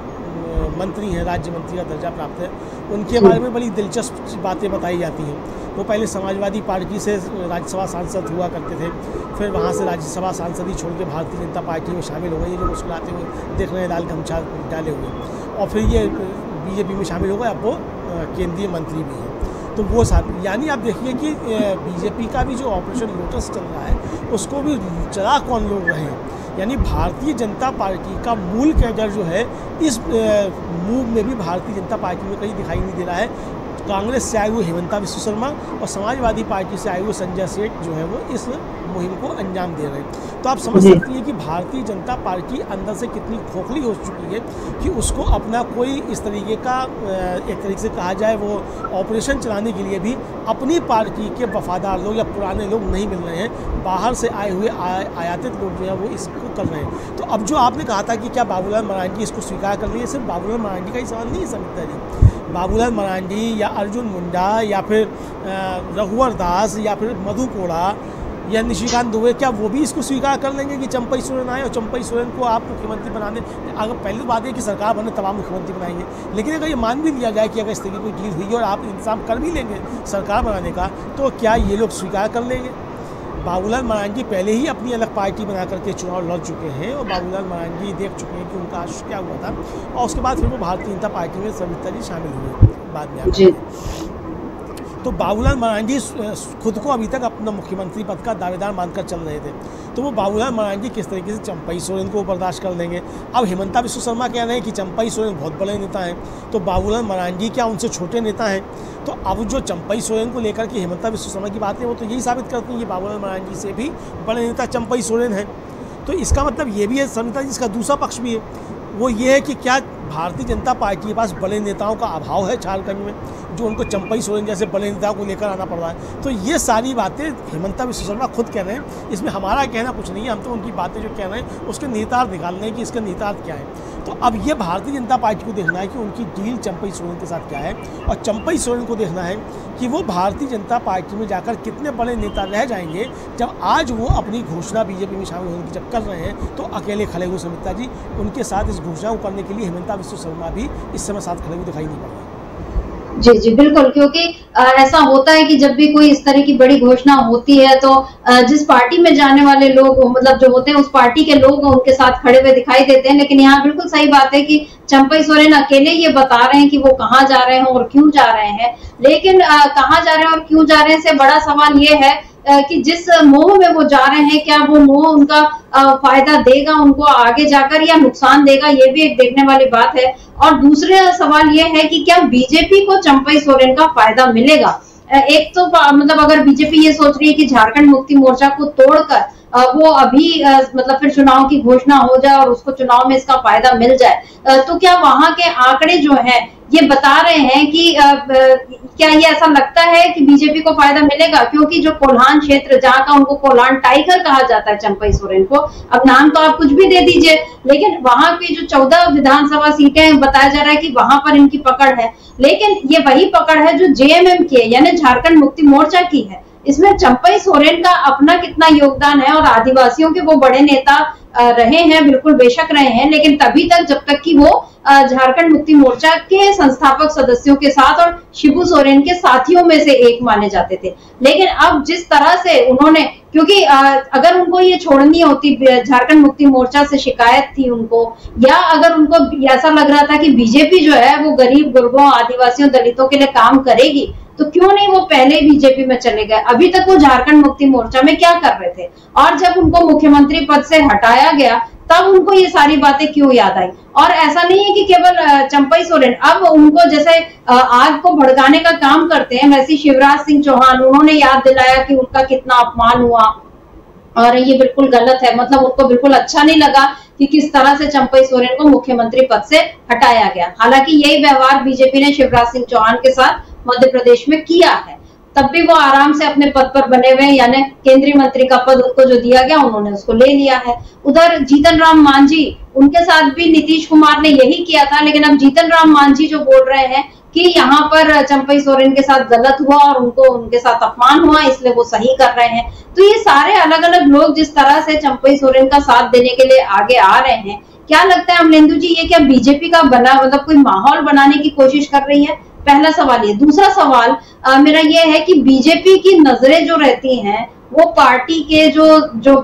मंत्री हैं, राज्य मंत्री का दर्जा प्राप्त है, उनके बारे में बड़ी दिलचस्प बातें बताई जाती हैं। वो पहले समाजवादी पार्टी से राज्यसभा सांसद हुआ करते थे, फिर वहाँ से राज्यसभा सांसद ही छोड़ के भारतीय जनता पार्टी में शामिल हो गए। ये लोग मुस्कुराते हुए देख रहे हैं, लाल गमछा डाले हुए, और फिर ये बीजेपी में शामिल हो गए, अब वो केंद्रीय मंत्री भी हैं। तो वो साथ, यानी आप देखिए कि बीजेपी का भी जो ऑपरेशन लोटस चल रहा है उसको भी चला कौन लोग रहे हैं। यानी भारतीय जनता पार्टी का मूल कैडर जो है इस मूव में भी भारतीय जनता पार्टी में कहीं दिखाई नहीं दे रहा है। कांग्रेस से आए हुए हेमंता विश्व शर्मा और समाजवादी पार्टी से आए हुए संजय सेठ जो है वो इस मुहिम को अंजाम दे रहे हैं। तो आप समझ सकती हैं कि भारतीय जनता पार्टी अंदर से कितनी खोखली हो चुकी है कि उसको अपना कोई इस तरीके का, एक तरीके से कहा जाए, वो ऑपरेशन चलाने के लिए भी अपनी पार्टी के वफादार लोग या पुराने लोग नहीं मिल रहे हैं। बाहर से आए हुए आयातित लोग जो है वो इसको कर रहे हैं। तो अब जो आपने कहा था कि क्या बाबूलाल मरांडी इसको स्वीकार कर लिए, सिर्फ बाबूलाल मरांडी का ही सवाल नहीं है समिता जी। बाबूलाल मरांडी या अर्जुन मुंडा या फिर रघुवर दास या फिर मधु कोड़ा या निशिकांत दुबे, क्या वो भी इसको स्वीकार कर लेंगे कि चंपई सोरेन आए और चंपई सोरेन को आप मुख्यमंत्री बनाने? अगर पहली बात है कि सरकार बने तब आप मुख्यमंत्री बनाएंगे, लेकिन अगर ये मान भी लिया जाए कि अगर इस तरीके की डील हुई और आप इंतजाम कर भी लेंगे सरकार बनाने का, तो क्या ये लोग स्वीकार कर लेंगे? बाबूलाल मरांडी पहले ही अपनी अलग पार्टी बना करके चुनाव लड़ चुके हैं और बाबूलाल मरांडी देख चुके हैं कि उनका आशुष क्या हुआ था, और उसके बाद फिर वो भारतीय जनता पार्टी में समिता जी शामिल हुए बाद में। तो बाबूलाल मरांडी खुद को अभी तक अपना मुख्यमंत्री पद का दावेदार मानकर चल रहे थे। तो वो बाबूलाल मरांडी किस तरीके से चंपई सोरेन को बर्दाश्त कर लेंगे? अब हेमंता विश्व शर्मा कह रहे हैं कि चंपई सोरेन बहुत बड़े नेता हैं, तो बाबूलाल मरांडी क्या उनसे छोटे नेता हैं? तो अब जो चंपई सोरेन को लेकर के हेमंता विश्व शर्मा की बात है वो तो यही साबित करती हैं कि बाबूलाल मरांडी से भी बड़े नेता चंपई सोरेन हैं। तो इसका मतलब ये भी है समिता जी, इसका दूसरा पक्ष भी है, वो ये है कि क्या भारतीय जनता पार्टी के पास बड़े नेताओं का अभाव है झारखंड में, जो उनको चंपई सोरेन जैसे बड़े नेताओं को लेकर आना पड़ रहा है? तो ये सारी बातें हेमंता विश्व शर्मा खुद कह रहे हैं, इसमें हमारा कहना कुछ नहीं है। हम तो उनकी बातें जो कह रहे हैं उसके निहितार्थ निकाल रहे हैं कि इसका निहितार्थ क्या है। तो अब ये भारतीय जनता पार्टी को देखना है कि उनकी डील चंपई सोरेन के साथ क्या है, और चंपई सोरेन को देखना है कि वो भारतीय जनता पार्टी में जाकर कितने बड़े नेता रह जाएंगे। जब आज वो अपनी घोषणा बीजेपी में शामिल होने की जब कर रहे हैं तो अकेले खड़े हुए समिता जी, उनके साथ इस घोषणा को करने के लिए हेमंता विश्व शर्मा भी इस समय साथ खड़े हुए दिखाई नहीं पड़ रहे। जी जी बिल्कुल, क्योंकि ऐसा होता है कि जब भी कोई इस तरह की बड़ी घोषणा होती है तो जिस पार्टी में जाने वाले लोग मतलब जो होते हैं उस पार्टी के लोग उनके साथ खड़े हुए दिखाई देते हैं। लेकिन यहाँ बिल्कुल सही बात है कि चंपई सोरेन अकेले ये बता रहे हैं कि वो कहाँ जा रहे हैं और क्यों जा रहे हैं। लेकिन कहाँ जा रहे हैं और क्यों जा रहे हैं से बड़ा सवाल ये है कि जिस मोह में वो जा रहे हैं, क्या वो मोह उनका फायदा देगा उनको आगे जाकर या नुकसान देगा, ये भी एक देखने वाली बात है। और दूसरा सवाल ये है कि क्या बीजेपी को चंपई सोरेन का फायदा मिलेगा? एक तो मतलब अगर बीजेपी ये सोच रही है कि झारखंड मुक्ति मोर्चा को तोड़कर वो अभी मतलब फिर चुनाव की घोषणा हो जाए और उसको चुनाव में इसका फायदा मिल जाए, तो क्या वहां के आंकड़े जो हैं ये बता रहे हैं कि क्या ये ऐसा लगता है कि बीजेपी को फायदा मिलेगा? क्योंकि जो कोल्हान क्षेत्र जहाँ का उनको कोल्हान टाइगर कहा जाता है चंपई सोरेन को, अब नाम तो आप कुछ भी दे दीजिए, लेकिन वहां की जो 14 विधानसभा सीटें बताया जा रहा है कि वहां पर इनकी पकड़ है। लेकिन ये वही पकड़ है जो जेएमएम की है, यानी झारखंड मुक्ति मोर्चा की है। इसमें चंपई सोरेन का अपना कितना योगदान है? और आदिवासियों के वो बड़े नेता रहे हैं, बिल्कुल बेशक रहे हैं, लेकिन तभी तक जब तक कि वो झारखंड मुक्ति मोर्चा के संस्थापक सदस्यों के साथ और शिबू सोरेन के साथियों में से एक माने जाते थे। लेकिन अब जिस तरह से उन्होंने, क्योंकि अगर उनको ये छोड़नी होती, झारखंड मुक्ति मोर्चा से शिकायत थी उनको, या अगर उनको ऐसा लग रहा था कि बीजेपी जो है वो गरीब गुरबों आदिवासियों दलितों के लिए काम करेगी, तो क्यों नहीं वो पहले बीजेपी में चले गए? अभी तक वो झारखंड मुक्ति मोर्चा में क्या कर रहे थे? और जब उनको मुख्यमंत्री पद से हटाया गया तब उनको ये सारी बातें क्यों याद आई? और ऐसा नहीं है कि केवल चंपई सोरेन, अब उनको जैसे आग को भड़काने का काम करते हैं, वैसे शिवराज सिंह चौहान, उन्होंने याद दिलाया कि उनका कितना अपमान हुआ और ये बिल्कुल गलत है। मतलब उनको बिल्कुल अच्छा नहीं लगा कि किस तरह से चंपई सोरेन को मुख्यमंत्री पद से हटाया गया। हालांकि यही व्यवहार बीजेपी ने शिवराज सिंह चौहान के साथ मध्य प्रदेश में किया है, तब भी वो आराम से अपने पद पर बने हुए, यानी केंद्रीय मंत्री का पद उनको जो दिया गया उन्होंने उसको ले लिया है। उधर जीतन राम मांझी, उनके साथ भी नीतीश कुमार ने यही किया था, लेकिन अब जीतन राम मांझी जो बोल रहे हैं कि यहाँ पर चंपई सोरेन के साथ गलत हुआ और उनको उनके साथ अपमान हुआ, इसलिए वो सही कर रहे हैं। तो ये सारे अलग अलग लोग जिस तरह से चंपई सोरेन का साथ देने के लिए आगे आ रहे हैं, क्या लगता है अमलेंदु जी, ये क्या बीजेपी का मतलब कोई माहौल बनाने की कोशिश कर रही है? पहला सवाल ये। दूसरा सवाल मेरा ये है कि बीजेपी की नजरें जो रहती हैं वो पार्टी के जो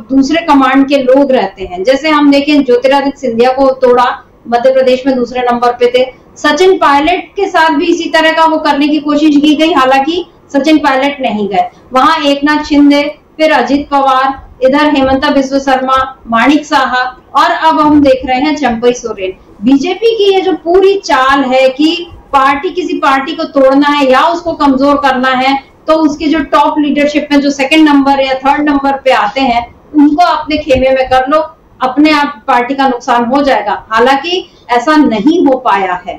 दूसरे कमांड के लोग रहते हैं, जैसे हम देखें ज्योतिरादित्य सिंधिया को तोड़ा, मध्य प्रदेश में दूसरे नंबर पे थे। सचिन पायलट के साथ भी इसी तरह का वो करने की कोशिश की गई, हालांकि सचिन पायलट नहीं गए। वहां एकनाथ शिंदे, फिर अजित पवार, इधर हेमंता बिस्व शर्मा, माणिक साहा, और अब हम देख रहे हैं चंपई सोरेन। बीजेपी की ये जो पूरी चाल है कि किसी पार्टी को तोड़ना है या उसको कमजोर करना है, तो उसके जो टॉप लीडरशिप में जो सेकंड नंबर या थर्ड नंबर पे आते हैं उनको अपने खेमे में कर लो, अपने आप पार्टी का नुकसान हो जाएगा। हालांकि ऐसा नहीं हो पाया है,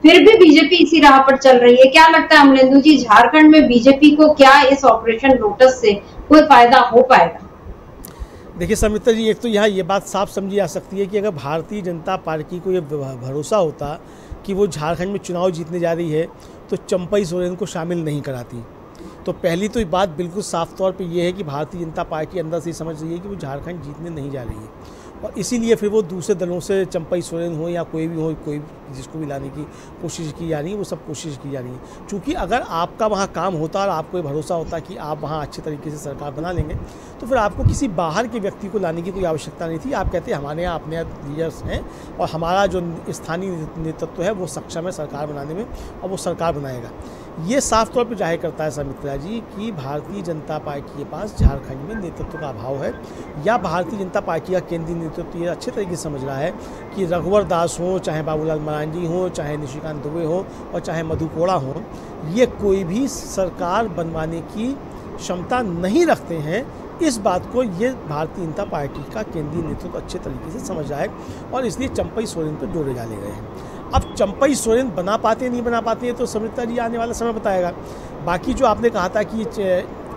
फिर भी बीजेपी इसी राह पर चल रही है। क्या लगता है अमलेंदु जी, झारखंड में बीजेपी को क्या इस ऑपरेशन लोटस से कोई फायदा हो पाएगा? देखिए समिता जी, एक तो यहाँ ये बात साफ समझी जा सकती है कि अगर भारतीय जनता पार्टी को ये भरोसा होता कि वो झारखंड में चुनाव जीतने जा रही है तो चंपई सोरेन को शामिल नहीं कराती। तो पहली तो बात बिल्कुल साफ तौर पे ये है कि भारतीय जनता पार्टी अंदर से समझ रही है कि वो झारखंड जीतने नहीं जा रही है, और इसीलिए फिर वो दूसरे दलों से चंपई सोरेन हो या कोई भी हो, कोई जिसको भी लाने की कोशिश की जा रही है, वो सब कोशिश की जा रही है। क्योंकि अगर आपका वहाँ काम होता और आपको भरोसा होता कि आप वहाँ अच्छे तरीके से सरकार बना लेंगे, तो फिर आपको किसी बाहर के व्यक्ति को लाने की कोई आवश्यकता नहीं थी। आप कहते हैं हमारे यहाँ अपने लीडर्स हैं और हमारा जो स्थानीय नेतृत्व है वो सक्षम है सरकार बनाने में, और वो सरकार बनाएगा। ये साफ तौर पर जाहिर करता है सुमित्रा जी कि भारतीय जनता पार्टी के पास झारखंड में नेतृत्व का अभाव है, या भारतीय जनता पार्टी का केंद्रीय नेतृत्व ये अच्छे तरीके से समझ रहा है कि रघुवर दास हो, चाहे बाबूलाल मरांडी हो, चाहे निशिकांत दुबे हो, और चाहे मधु कोड़ा हो, ये कोई भी सरकार बनवाने की क्षमता नहीं रखते हैं। इस बात को ये भारतीय जनता पार्टी का केंद्रीय नेतृत्व अच्छे तरीके से समझ रहा है, और इसलिए चंपई सोरेन पर जोड़े डाले गए हैं। अब चंपई सोरेन बना पाते नहीं बना पाते हैं तो समिता जी आने वाला समय बताएगा। बाकी जो आपने कहा था कि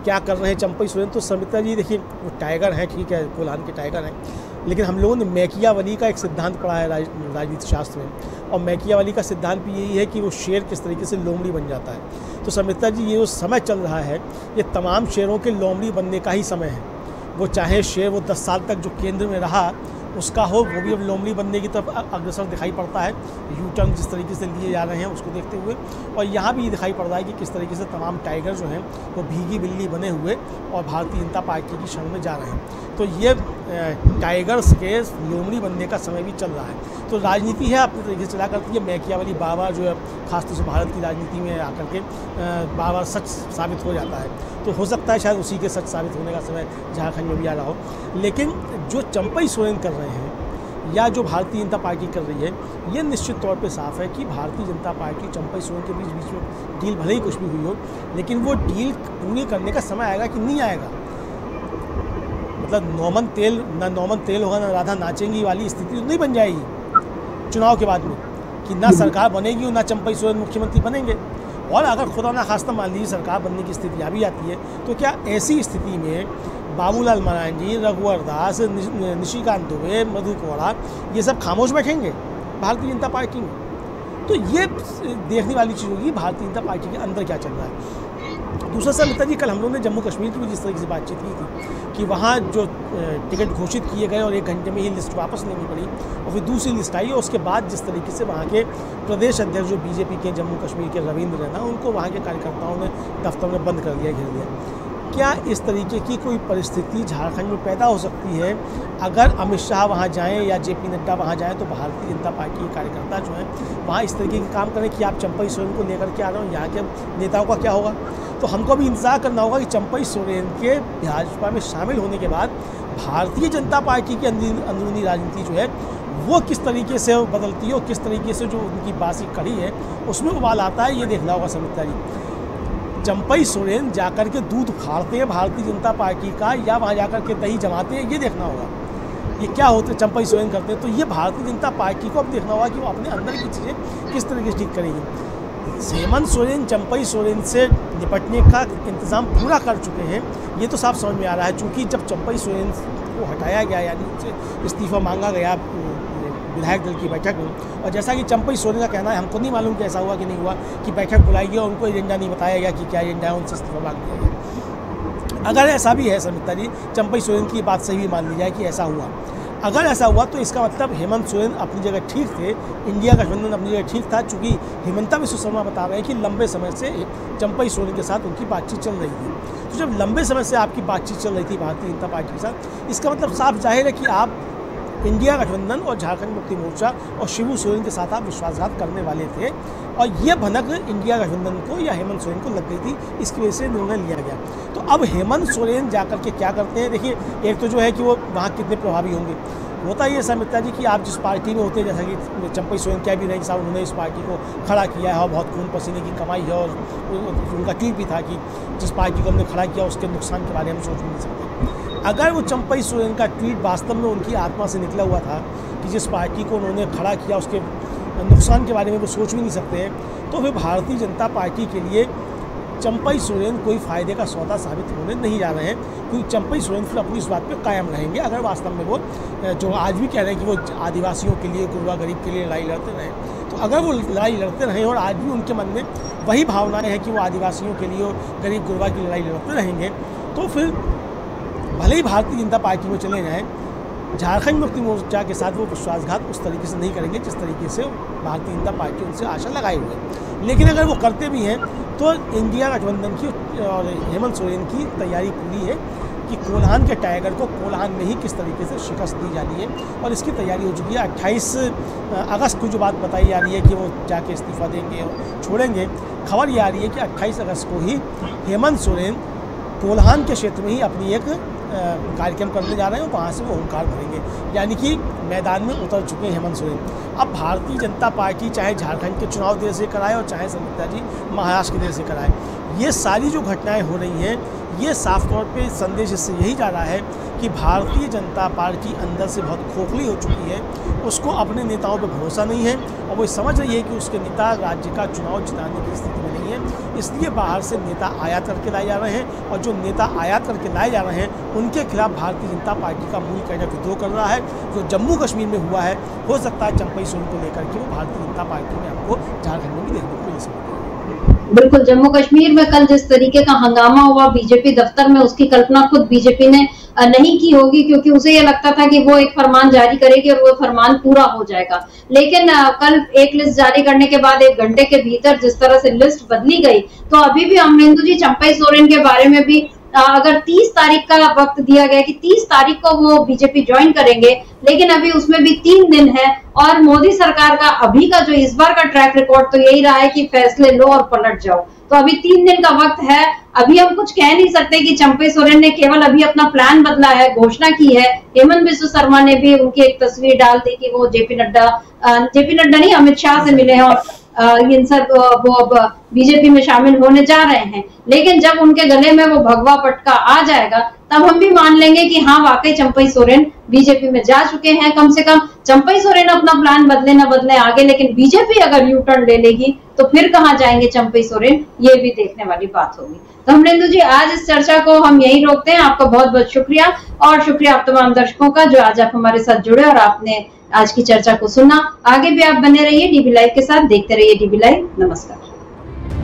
क्या कर रहे हैं चंपई सोरेन, तो समिता जी देखिए वो टाइगर हैं, ठीक है, कोल्हान के टाइगर हैं, लेकिन हम लोगों ने मैकियावली का एक सिद्धांत पढ़ा है राजनीति शास्त्र में, और मैकियावली का सिद्धांत भी यही है कि वो शेर किस तरीके से लोमड़ी बन जाता है। तो समिता जी ये जो समय चल रहा है ये तमाम शेरों के लोमड़ी बनने का ही समय है। वो चाहे शेर वो 10 साल तक जो केंद्र में रहा उसका हो, वो भी अब लोमड़ी बनने की तरफ अग्रसर दिखाई पड़ता है। यू टर्न जिस तरीके से लिए जा रहे हैं उसको देखते हुए, और यहाँ भी दिखाई पड़ रहा है कि किस तरीके से तमाम टाइगर जो हैं वो भीगी बिल्ली बने हुए और भारतीय जनता पार्टी की शरण में जा रहे हैं। तो ये टाइगर्स के लोमड़ी बनने का समय भी चल रहा है। तो राजनीति है अपने तरीके से चला करती है। मैकियावली बार जो है खासतौर से भारत की राजनीति में आकर के बार सच साबित हो जाता है। तो हो सकता है शायद उसी के सच साबित होने का समय झारखंड में भी आ रहा हो। लेकिन जो चंपई सोरेन कर रहे हैं या जो भारतीय जनता पार्टी कर रही है, ये निश्चित तौर पे साफ है कि भारतीय जनता पार्टी चंपई सोरेन के बीच में डील भले ही कुछ भी हुई हो, लेकिन वो डील पूरी करने का समय आएगा कि नहीं आएगा। मतलब नौमन तेल होगा ना राधा नाचेंगी वाली स्थिति तो नहीं बन जाएगी चुनाव के बाद में, कि ना सरकार बनेगी और ना चंपई सोरेन मुख्यमंत्री बनेंगे। और अगर खुदा ना खास्ता मान लीजिए सरकार बनने की स्थिति आ भी जाती है, तो क्या ऐसी स्थिति में बाबूलाल मरांडी, रघुवर दास, निशिकांत दुबे, मधु कोड़ा ये सब खामोश बैठेंगे भारतीय जनता पार्टी में? तो ये देखने वाली चीज़ होगी भारतीय जनता पार्टी के अंदर क्या चल रहा है। दूसरा समिता जी, कल हम लोगों ने जम्मू कश्मीर की भी जिस तरीके से बातचीत की थी कि वहाँ जो टिकट घोषित किए गए और 1 घंटे में ही लिस्ट वापस लेनी पड़ी, और फिर दूसरी लिस्ट आई, और उसके बाद जिस तरीके से वहाँ के प्रदेश अध्यक्ष जो बीजेपी के जम्मू कश्मीर के रविंद्र रैना, उनको वहाँ के कार्यकर्ताओं ने दफ्तर में बंद कर दिया, घेर दिया। क्या इस तरीके की कोई परिस्थिति झारखंड में पैदा हो सकती है अगर अमित शाह वहाँ जाएं या जेपी नड्डा वहाँ जाएं, तो भारतीय जनता पार्टी के कार्यकर्ता जो हैं वहाँ इस तरीके के काम करें कि आप चंपई सोरेन को लेकर के आ रहे हो, यहाँ के नेताओं का क्या होगा? तो हमको भी इंतजार करना होगा कि चंपई सोरेन के भाजपा में शामिल होने के बाद भारतीय जनता पार्टी की अंदरूनी राजनीति जो है वो किस तरीके से बदलती है और किस तरीके से जो उनकी बासी कड़ी है उसमें उबाल आता है, ये देखना होगा समिता जी। चंपई सोरेन जाकर के दूध उखाड़ते हैं भारतीय जनता पार्टी का या वहाँ जाकर के दही जमाते हैं, ये देखना होगा। ये क्या होते चंपई सोरेन करते हैं, तो ये भारतीय जनता पार्टी को अब देखना होगा कि वो अपने अंदर की चीज़ें किस तरीके से ठीक करेगी। हेमंत सोरेन चंपई सोरेन से निपटने का इंतज़ाम पूरा कर चुके हैं, ये तो साफ समझ में आ रहा है। चूँकि जब चंपई सोरेन को हटाया गया यानी उनसे इस्तीफा मांगा गया विधायक दल की बैठक में, और जैसा कि चंपई सोरेन का कहना है, हमको नहीं मालूम कि ऐसा हुआ कि नहीं हुआ, कि बैठक बुलाई गई और उनको एजेंडा नहीं बताया गया कि क्या एजेंडा है, उनसे इस्तीफा मांग दिया गया। अगर ऐसा भी है समिता जी, चंपई सोरेन की बात सही भी मान ली जाए कि ऐसा हुआ, अगर ऐसा हुआ तो इसका मतलब हेमंत सोरेन अपनी जगह ठीक थे, इंडिया गठबंधन अपनी जगह ठीक था, चूँकि हिमंता बिस्व शर्मा बता रहे हैं कि लंबे समय से चंपई सोरेन के साथ उनकी बातचीत चल रही थी। तो जब लंबे समय से आपकी बातचीत चल रही थी भारतीय जनता पार्टी के साथ, इसका मतलब साफ जाहिर है कि आप इंडिया गठबंधन और झारखंड मुक्ति मोर्चा और शिबू सोरेन के साथ आप विश्वासघात करने वाले थे, और ये भनक इंडिया गठबंधन को या हेमंत सोरेन को लग गई थी, इसकी वजह से निर्णय लिया गया। तो अब हेमंत सोरेन जाकर के क्या करते हैं, देखिए एक तो जो है कि वो वहाँ कितने प्रभावी होंगे। होता ये ऐसा मित्रा जी कि आप जिस पार्टी में होते हैं, जैसा कि चंपई सोरेन क्या भी नहीं साहब, उन्होंने इस पार्टी को खड़ा किया है और बहुत खून पसीने की कमाई है, और उनका ट्वीट भी था कि जिस पार्टी को हमने खड़ा किया उसके नुकसान के बारे में सोच नहीं सकते। अगर वो चंपई सोरेन का ट्वीट वास्तव में उनकी आत्मा से निकला हुआ था कि जिस पार्टी को उन्होंने खड़ा किया उसके नुकसान के बारे में वो सोच भी नहीं सकते, तो फिर भारतीय जनता पार्टी के लिए चंपई सोरेन कोई फ़ायदे का सौदा साबित होने नहीं जा रहे हैं, क्योंकि चंपई सोरेन फिर अपनी इस बात पे कायम रहेंगे। अगर वास्तव में वो जो आज भी कह रहे हैं कि वो आदिवासियों के लिए, गुरबा गरीब के लिए लड़ाई लड़ते रहें, तो अगर वो लड़ाई लड़ते रहें और आज भी उनके मन में वही भावनाएँ हैं कि वो आदिवासियों के लिए और गरीब गुरबा की लड़ाई लड़ते रहेंगे, तो फिर भले ही भारतीय जनता पार्टी में चले जाएँ, झारखंड मुक्ति मोर्चा के साथ वो विश्वासघात उस तरीके से नहीं करेंगे जिस तरीके से भारतीय जनता पार्टी उनसे आशा लगाए हुए है। लेकिन अगर वो करते भी हैं तो इंडिया गठबंधन की और हेमंत सोरेन की तैयारी पूरी है कि कोल्हान के टाइगर को कोल्हान में ही किस तरीके से शिकस्त दी जानी है, और इसकी तैयारी हो चुकी है। 28 अगस्त को जो बात बताई जा रही है कि वो जाके इस्तीफा देंगे और छोड़ेंगे, खबर ये आ रही है कि 28 अगस्त को ही हेमंत सोरेन कोल्हान के क्षेत्र में ही अपनी एक कार्यक्रम करने जा रहे हैं और वहाँ से वो हुंकार भरेंगे, यानी कि मैदान में उतर चुके हैं हेमंत सोरेन। अब भारतीय जनता पार्टी चाहे झारखंड के चुनाव देर से कराए और चाहे समिता जी महाराष्ट्र के देर से कराए, ये सारी जो घटनाएं हो रही हैं, ये साफ तौर पे संदेश इससे यही जा रहा है कि भारतीय जनता पार्टी अंदर से बहुत खोखली हो चुकी है, उसको अपने नेताओं पे भरोसा नहीं है, और वो समझ रही है कि उसके नेता राज्य का चुनाव जिताने की स्थिति में नहीं है, इसलिए बाहर से नेता आयात करके लाए जा रहे हैं, और जो नेता आयात करके लाए जा रहे हैं उनके खिलाफ भारतीय जनता पार्टी का मूल कैडर विद्रोह कर रहा है। जो जम्मू कश्मीर में हुआ है, हो सकता है चंपई सोरेन को लेकर के वो भारतीय जनता पार्टी में आपको झारखंड में भी देखने को मिल सकता है। बिल्कुल, जम्मू कश्मीर में कल जिस तरीके का हंगामा हुआ बीजेपी दफ्तर में, उसकी कल्पना खुद बीजेपी ने नहीं की होगी, क्योंकि उसे ये लगता था कि वो एक फरमान जारी करेगी और वो फरमान पूरा हो जाएगा। लेकिन कल एक लिस्ट जारी करने के बाद 1 घंटे के भीतर जिस तरह से लिस्ट बदली गई, तो अभी भी अमरेंदु जी चंपई सोरेन के बारे में भी अगर 30 तारीख का वक्त दिया गया कि 30 तारीख को वो बीजेपी ज्वाइन करेंगे, लेकिन अभी उसमें भी 3 दिन है, और मोदी सरकार का अभी का जो इस बार का ट्रैक रिकॉर्ड तो यही रहा है कि फैसले लो और पलट जाओ। तो अभी 3 दिन का वक्त है, अभी हम कुछ कह नहीं सकते कि चंपई सोरेन ने केवल अभी अपना प्लान बदला है, घोषणा की है। हेमंत बिस्व शर्मा ने भी उनकी एक तस्वीर डाल दी कि वो जेपी नड्डा नहीं, अमित शाह से मिले हैं और इन सब वो अब बीजेपी में शामिल होने जा रहे हैं। लेकिन जब उनके गले में वो भगवा पटका आ जाएगा, तब हम भी मान लेंगे कि हाँ वाकई चंपई सोरेन बीजेपी में जा चुके हैं। कम से कम चंपई सोरेन अपना प्लान बदले न बदले आगे, लेकिन बीजेपी अगर यू टर्न ले लेगी तो फिर कहाँ जाएंगे चंपई सोरेन, ये भी देखने वाली बात होगी। तो अमरेंदु जी, आज इस चर्चा को हम यही रोकते हैं। आपका बहुत बहुत शुक्रिया, और शुक्रिया आप तमाम दर्शकों का जो आज आप हमारे साथ जुड़े और आपने आज की चर्चा को सुना। आगे भी आप बने रहिए डीबी लाइव के साथ, देखते रहिए डीबी लाइव। नमस्कार।